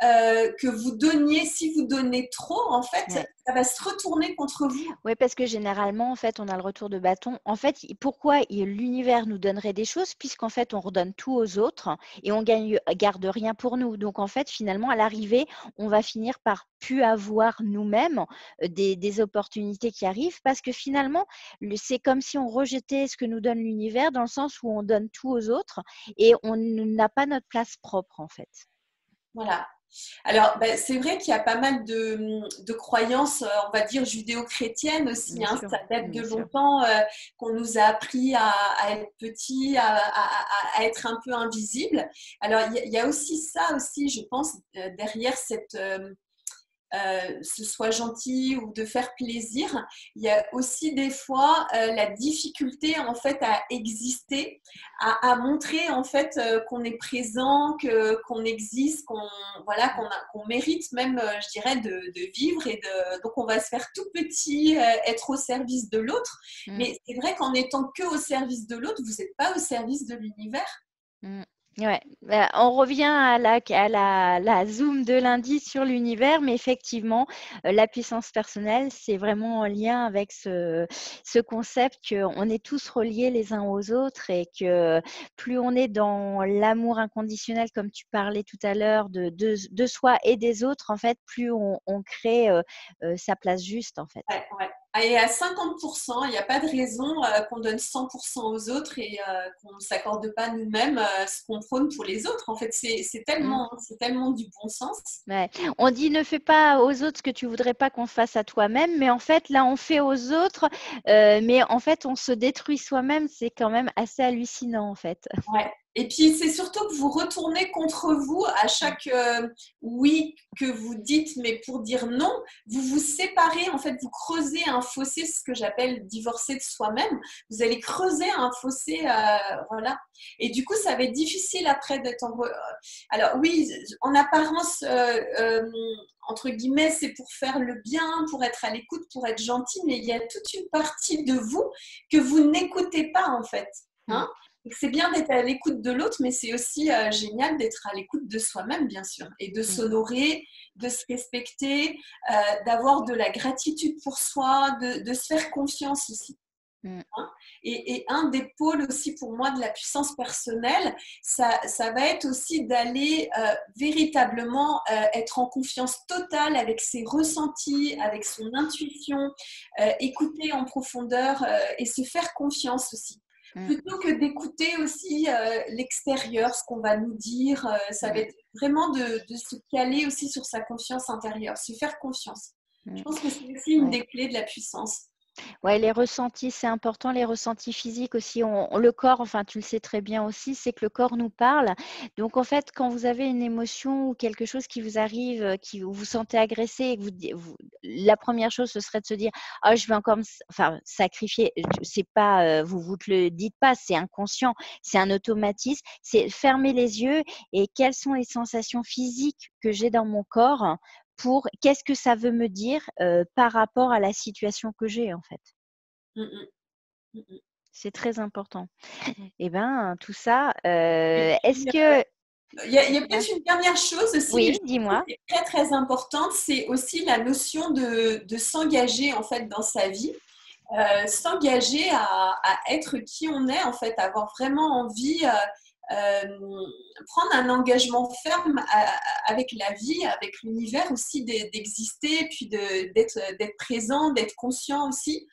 que vous donniez, si vous donnez trop, en fait, Ouais. ça va se retourner contre vous. Oui, parce que généralement, en fait, on a le retour de bâton. En fait, pourquoi l'univers nous donnerait des choses puisqu'en fait, on redonne tout aux autres et on garde rien pour nous. Donc, en fait, finalement, à l'arrivée, on va finir par plus avoir nous-mêmes des opportunités qui arrivent parce que finalement, c'est comme si on rejetait ce que nous donne l'univers dans le sens où on donne tout aux autres et on n'a pas notre place propre, en fait. Voilà. Alors, ben, c'est vrai qu'il y a pas mal de croyances, on va dire, judéo-chrétiennes aussi. Bien Hein. sûr, Ça date de bien sûr. longtemps qu'on nous a appris à être petit, à être un peu invisible. Alors, il y a aussi ça aussi, je pense, derrière ce soit gentil ou de faire plaisir, il y a aussi des fois la difficulté en fait à exister, à montrer en fait qu'on est présent, qu'on existe, voilà, qu'on mérite même, je dirais, de vivre donc on va se faire tout petit, être au service de l'autre. Mm. Mais c'est vrai qu'en étant que au service de l'autre, vous n'êtes pas au service de l'univers. Mm. Ouais, on revient à la Zoom de lundi sur l'univers, mais effectivement, la puissance personnelle, c'est vraiment en lien avec ce concept qu'on est tous reliés les uns aux autres et que plus on est dans l'amour inconditionnel, comme tu parlais tout à l'heure, de soi et des autres, en fait, plus on crée sa place juste, en fait. Ouais, ouais. Et à 50%, il n'y a pas de raison qu'on donne 100% aux autres et qu'on ne s'accorde pas nous-mêmes ce qu'on prône pour les autres. En fait, Mm. c'est tellement du bon sens. Ouais. On dit ne fais pas aux autres ce que tu voudrais pas qu'on fasse à toi-même, mais en fait là on fait aux autres, mais en fait on se détruit soi-même, c'est quand même assez hallucinant en fait. Ouais. Et puis, c'est surtout que vous retournez contre vous à chaque oui que vous dites, mais pour dire non, vous vous séparez, en fait, vous creusez un fossé, ce que j'appelle divorcer de soi-même. Vous allez creuser un fossé, voilà. Et du coup, ça va être difficile après d'être en... Alors oui, en apparence, entre guillemets, c'est pour faire le bien, pour être à l'écoute, pour être gentil, mais il y a toute une partie de vous que vous n'écoutez pas, en fait. Mm. Hein. C'est bien d'être à l'écoute de l'autre, mais c'est aussi génial d'être à l'écoute de soi-même, bien sûr, et de Mm. s'honorer, de se respecter, d'avoir de la gratitude pour soi, de se faire confiance aussi. Mm. Hein. Et un des pôles aussi pour moi de la puissance personnelle, ça va être aussi d'aller véritablement être en confiance totale avec ses ressentis, avec son intuition, écouter en profondeur et se faire confiance aussi. Mm. Plutôt que d'écouter aussi l'extérieur, ce qu'on va nous dire, ça va Mm. être vraiment de se caler aussi sur sa confiance intérieure, se faire confiance. Je Mm. pense que c'est aussi une Ouais. des clés de la puissance. Ouais, les ressentis, c'est important. Les ressentis physiques aussi. Le corps, enfin, tu le sais très bien aussi, c'est que le corps nous parle. Donc, en fait, quand vous avez une émotion ou quelque chose qui vous arrive, qui vous vous sentez agressé, et que la première chose, ce serait de se dire, ah, je vais encore enfin, sacrifier. C'est pas, vous te le dites pas, c'est inconscient, c'est un automatisme. C'est fermer les yeux et quelles sont les sensations physiques que j'ai dans mon corps pour qu'est-ce que ça veut me dire par rapport à la situation que j'ai en fait. Mm, mm, mm, mm. C'est très important. Et ben tout ça, Et est-ce puis, que il y a ah, peut-être une dernière chose aussi, mais oui, je trouve dis-moi. qui est très très importante, c'est aussi la notion de s'engager en fait dans sa vie, s'engager à être qui on est en fait, avoir vraiment envie, prendre un engagement ferme avec la vie, avec l'univers aussi d'exister, puis d'être présent, d'être conscient aussi,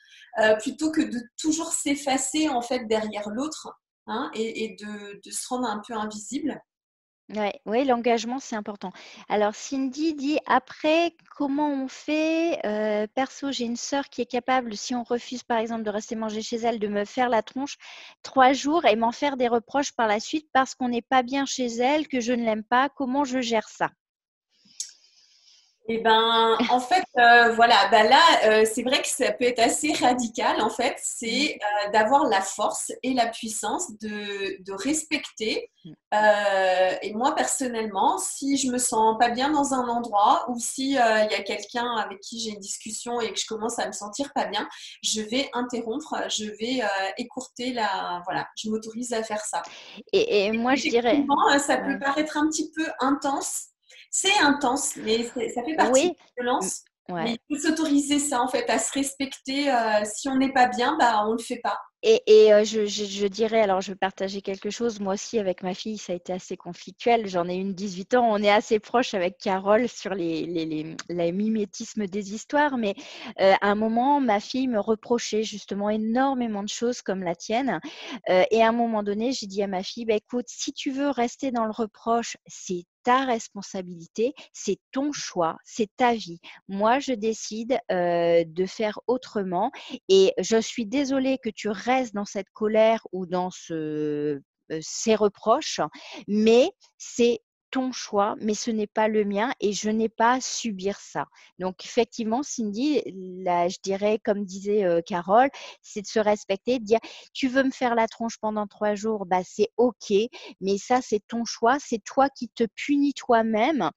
plutôt que de toujours s'effacer en fait derrière l'autre, hein, et de se rendre un peu invisible. Ouais, oui, l'engagement, c'est important. Alors, Cindy dit, après, comment on fait? Perso, j'ai une sœur qui est capable, si on refuse, par exemple, de rester manger chez elle, de me faire la tronche 3 jours et m'en faire des reproches par la suite parce qu'on n'est pas bien chez elle, que je ne l'aime pas. Comment je gère ça? Eh ben, en fait, voilà, ben là, c'est vrai que ça peut être assez radical, en fait, Mm, c'est d'avoir la force et la puissance de respecter. mm, Et moi, personnellement, si je me sens pas bien dans un endroit ou si il y a quelqu'un avec qui j'ai une discussion et que je commence à me sentir pas bien, je vais interrompre, je vais écourter voilà, je m'autorise à faire ça. Et moi, je dirais, Effectivement, ça peut ouais, paraître un petit peu intense. C'est intense, mais ça fait partie de Oui, la violence. Mais ouais. il faut s'autoriser ça, en fait, à se respecter. Si on n'est pas bien, bah, on ne le fait pas. Et je dirais, alors je vais partager quelque chose, moi aussi avec ma fille, ça a été assez conflictuel. J'en ai une 18 ans, on est assez proche avec Carole sur les mimétismes des histoires, mais à un moment, ma fille me reprochait justement énormément de choses comme la tienne. Et à un moment donné, j'ai dit à ma fille, bah, écoute, si tu veux rester dans le reproche, c'est ta responsabilité, c'est ton choix, c'est ta vie. Moi, je décide de faire autrement et je suis désolée que tu restes dans cette colère ou dans ces reproches, mais c'est ton choix, mais ce n'est pas le mien et je n'ai pas à subir ça. Donc effectivement, Cindy, là, je dirais, comme disait Carole, c'est de se respecter, de dire, tu veux me faire la tronche pendant 3 jours, bah, c'est OK, mais ça, c'est ton choix, c'est toi qui te punis toi-même.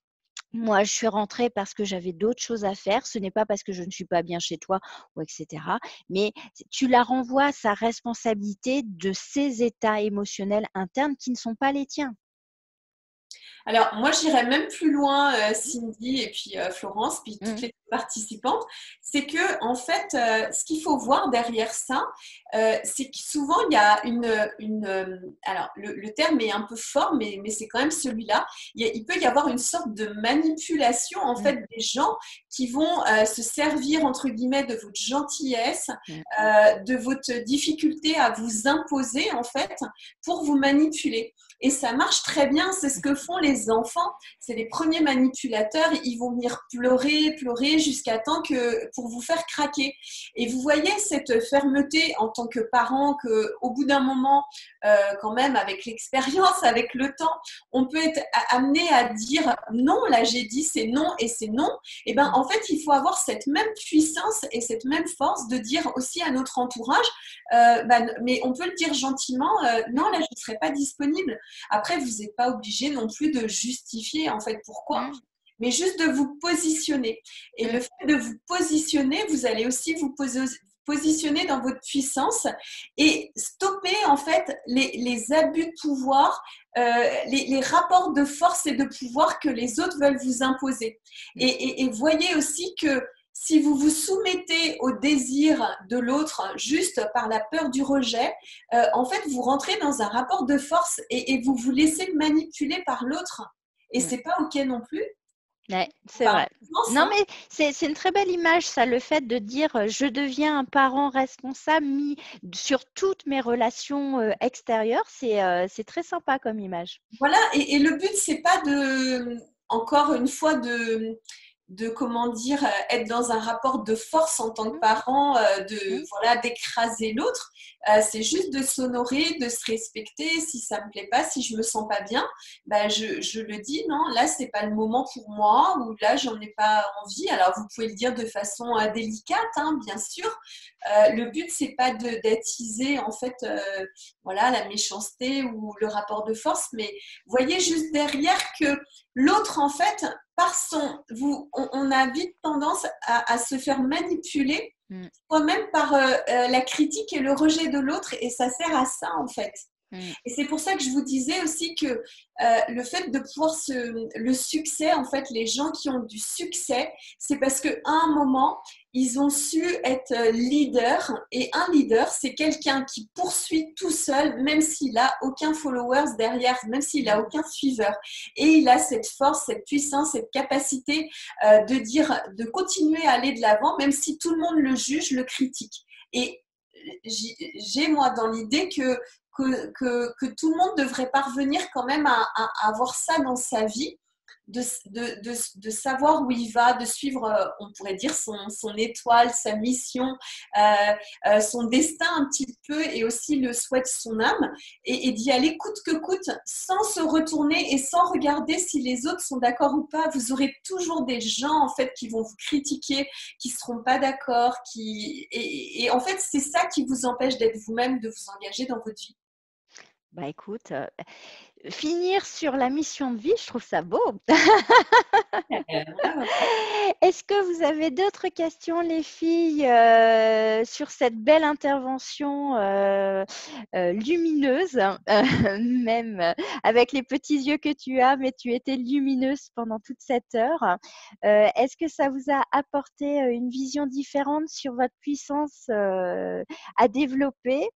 Moi, je suis rentrée parce que j'avais d'autres choses à faire. Ce n'est pas parce que je ne suis pas bien chez toi ou etc. Mais tu la renvoies à sa responsabilité de ses états émotionnels internes qui ne sont pas les tiens. Alors, moi, j'irais même plus loin, Cindy et puis Florence, puis toutes Mmh. les participantes. C'est que, en fait, ce qu'il faut voir derrière ça, c'est que souvent, il y a alors, le terme est un peu fort, mais c'est quand même celui-là. Il peut y avoir une sorte de manipulation, en Mmh. fait, des gens qui vont se servir, entre guillemets, de votre gentillesse, Mmh. de votre difficulté à vous imposer, en fait, pour vous manipuler. Et ça marche très bien, c'est ce que font les enfants. C'est les premiers manipulateurs, ils vont venir pleurer, pleurer jusqu'à temps que pour vous faire craquer. Et vous voyez cette fermeté en tant que parent que au bout d'un moment, quand même avec l'expérience, avec le temps, on peut être amené à dire non, là j'ai dit c'est non et c'est non. Et ben Mmh. en fait, il faut avoir cette même puissance et cette même force de dire aussi à notre entourage, bah, mais on peut le dire gentiment, non là je ne serai pas disponible. Après, vous n'êtes pas obligé non plus de justifier en fait pourquoi, Mmh. mais juste de vous positionner. Et Mmh. le fait de vous positionner, vous allez aussi vous positionner dans votre puissance et stopper en fait les abus de pouvoir, les rapports de force et de pouvoir que les autres veulent vous imposer. Mmh. Et voyez aussi que si vous vous soumettez au désir de l'autre juste par la peur du rejet, en fait, vous rentrez dans un rapport de force et vous vous laissez manipuler par l'autre. Et Mmh. c'est pas OK non plus. Ouais, c'est Par vrai. conséquence, Non, hein. mais c'est une très belle image, ça, le fait de dire je deviens un parent responsable sur toutes mes relations extérieures, c'est très sympa comme image. Voilà, et le but, c'est pas encore une fois, comment dire, être dans un rapport de force en tant que Mm, parent, mm, voilà, d'écraser l'autre. C'est juste de s'honorer, de se respecter. Si ça me plaît pas, si je me sens pas bien, bah, je le dis, non, là, c'est pas le moment pour moi, ou là, j'en ai pas envie. Alors, vous pouvez le dire de façon délicate, hein, bien sûr. Le but, c'est pas d'attiser, en fait, voilà, la méchanceté ou le rapport de force, mais voyez juste derrière que l'autre, en fait, on a vite tendance à se faire manipuler, mm, toi-même par la critique et le rejet de l'autre, et ça sert à ça, en fait. mm. Et c'est pour ça que je vous disais aussi que le fait de pouvoir le succès, en fait, les gens qui ont du succès, c'est parce qu'à un moment, ils ont su être leader. Et un leader, c'est quelqu'un qui poursuit tout seul, même s'il n'a aucun followers derrière, même s'il n'a aucun suiveur. Et il a cette force, cette puissance, cette capacité de dire, de continuer à aller de l'avant, même si tout le monde le juge, le critique. Et j'ai moi dans l'idée que tout le monde devrait parvenir quand même à avoir ça dans sa vie, de savoir où il va, de suivre, on pourrait dire, son étoile, sa mission, son destin un petit peu, et aussi le souhait de son âme, et d'y aller coûte que coûte, sans se retourner et sans regarder si les autres sont d'accord ou pas. Vous aurez toujours des gens en fait qui vont vous critiquer, qui ne seront pas d'accord, et en fait c'est ça qui vous empêche d'être vous-même, de vous engager dans votre vie. Bah écoute, finir sur la mission de vie, je trouve ça beau. Voilà. Est-ce que vous avez d'autres questions, les filles, sur cette belle intervention lumineuse, même avec les petits yeux que tu as, mais tu étais lumineuse pendant toute cette heure. Est-ce que ça vous a apporté une vision différente sur votre puissance à développer?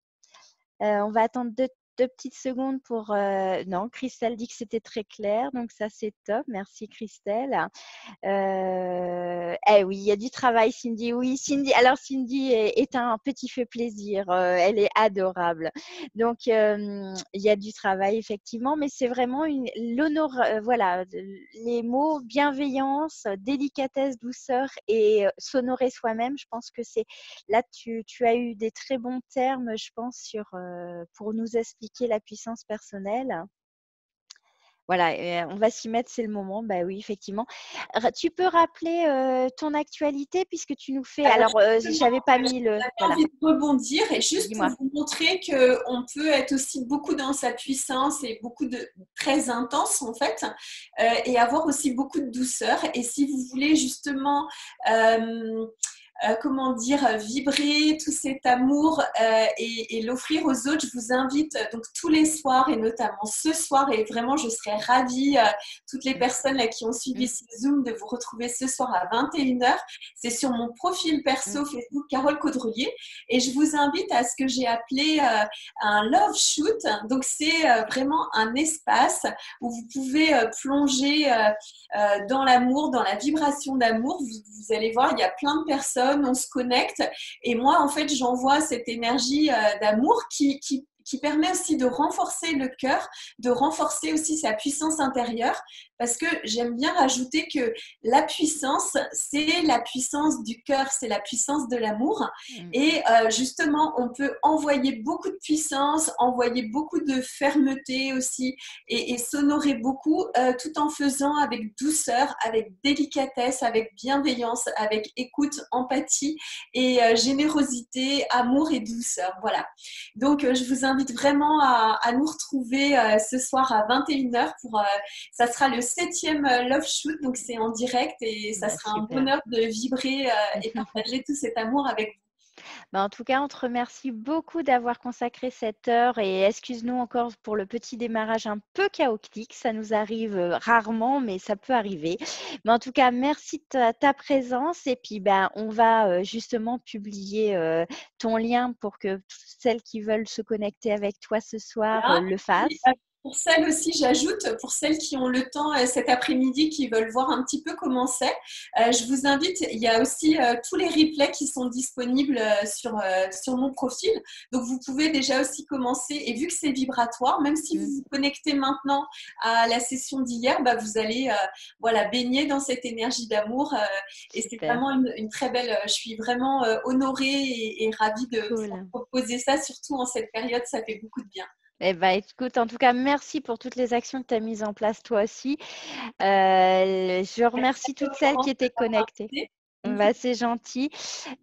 On va attendre deux petites secondes pour… non, Christelle dit que c'était très clair, donc ça c'est top. Merci Christelle. Eh oui, il y a du travail, Cindy. Oui, Cindy. Alors, Cindy est un petit fait plaisir. Elle est adorable. Donc, il y a du travail, effectivement, mais c'est vraiment l'honneur, voilà, les mots bienveillance, délicatesse, douceur et s'honorer soi-même. Je pense que c'est là, tu as eu des très bons termes, je pense, pour nous expliquer la puissance personnelle. Voilà, on va s'y mettre, c'est le moment. Bah oui, effectivement. Tu peux rappeler ton actualité puisque tu nous fais. Alors, Justement, j'avais pas mis le. j'avais Voilà, envie de rebondir et juste pour dis-moi. vous montrer qu'on peut être aussi beaucoup dans sa puissance et beaucoup de très intense en fait, et avoir aussi beaucoup de douceur. Et si vous voulez justement comment dire, vibrer tout cet amour et l'offrir aux autres, je vous invite donc tous les soirs et notamment ce soir, et vraiment je serais ravie, toutes les personnes là, qui ont suivi ce Zoom, de vous retrouver ce soir à 21h. C'est sur mon profil perso Facebook Carole Caudrelier, et je vous invite à ce que j'ai appelé un love shoot. Donc c'est vraiment un espace où vous pouvez plonger dans l'amour, dans la vibration d'amour. Vous allez voir, il y a plein de personnes, on se connecte, et moi en fait j'envoie cette énergie d'amour qui permet aussi de renforcer le cœur, de renforcer aussi sa puissance intérieure, parce que j'aime bien rajouter que la puissance, c'est la puissance du cœur, c'est la puissance de l'amour. Et justement, on peut envoyer beaucoup de puissance, envoyer beaucoup de fermeté aussi, et s'honorer beaucoup, tout en faisant avec douceur, avec délicatesse, avec bienveillance, avec écoute, empathie et générosité, amour et douceur. Voilà. Donc, je vous invite vraiment à nous retrouver ce soir à 21h pour, ça sera le 7e Love Shoot, donc c'est en direct, et ça sera un Super. bonheur de vibrer et partager tout cet amour avec vous. En tout cas, on te remercie beaucoup d'avoir consacré cette heure et excuse-nous encore pour le petit démarrage un peu chaotique. Ça nous arrive rarement, mais ça peut arriver. Mais en tout cas, merci de ta présence et puis on va justement publier ton lien pour que toutes celles qui veulent se connecter avec toi ce soir Voilà. le Et, fassent. pour celles aussi, j'ajoute, pour celles qui ont le temps cet après-midi, qui veulent voir un petit peu comment c'est, je vous invite, il y a aussi tous les replays qui sont disponibles sur mon profil. Donc, vous pouvez déjà aussi commencer, et vu que c'est vibratoire, même si vous vous connectez maintenant à la session d'hier, vous allez voilà, baigner dans cette énergie d'amour. Et c'est vraiment une très belle… Je suis vraiment honorée et ravie de pouvoir proposer ça, surtout en cette période, ça fait beaucoup de bien. Eh ben, écoute, en tout cas, merci pour toutes les actions que tu as mises en place toi aussi. Je remercie toutes celles qui étaient connectées. C'est gentil.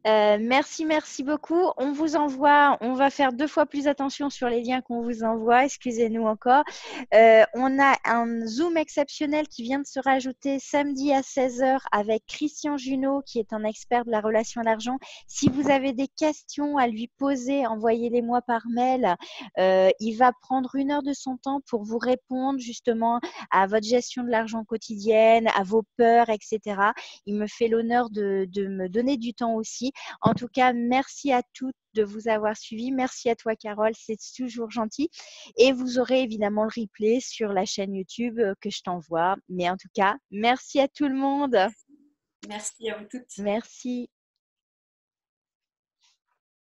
Merci beaucoup. On vous envoie, on va faire 2 fois plus attention sur les liens qu'on vous envoie. Excusez-nous encore. On a un Zoom exceptionnel qui vient de se rajouter samedi à 16h avec Christian Junot, qui est un expert de la relation à l'argent. Si vous avez des questions à lui poser, envoyez-les-moi par mail. Il va prendre 1 heure de son temps pour vous répondre justement à votre gestion de l'argent quotidienne, à vos peurs, etc. Il me fait l'honneur de me donner du temps aussi. En tout cas, merci à toutes de vous avoir suivis. Merci à toi, Carole, c'est toujours gentil. Et vous aurez évidemment le replay sur la chaîne YouTube que je t'envoie. Mais en tout cas, merci à tout le monde. Merci à vous toutes. Merci.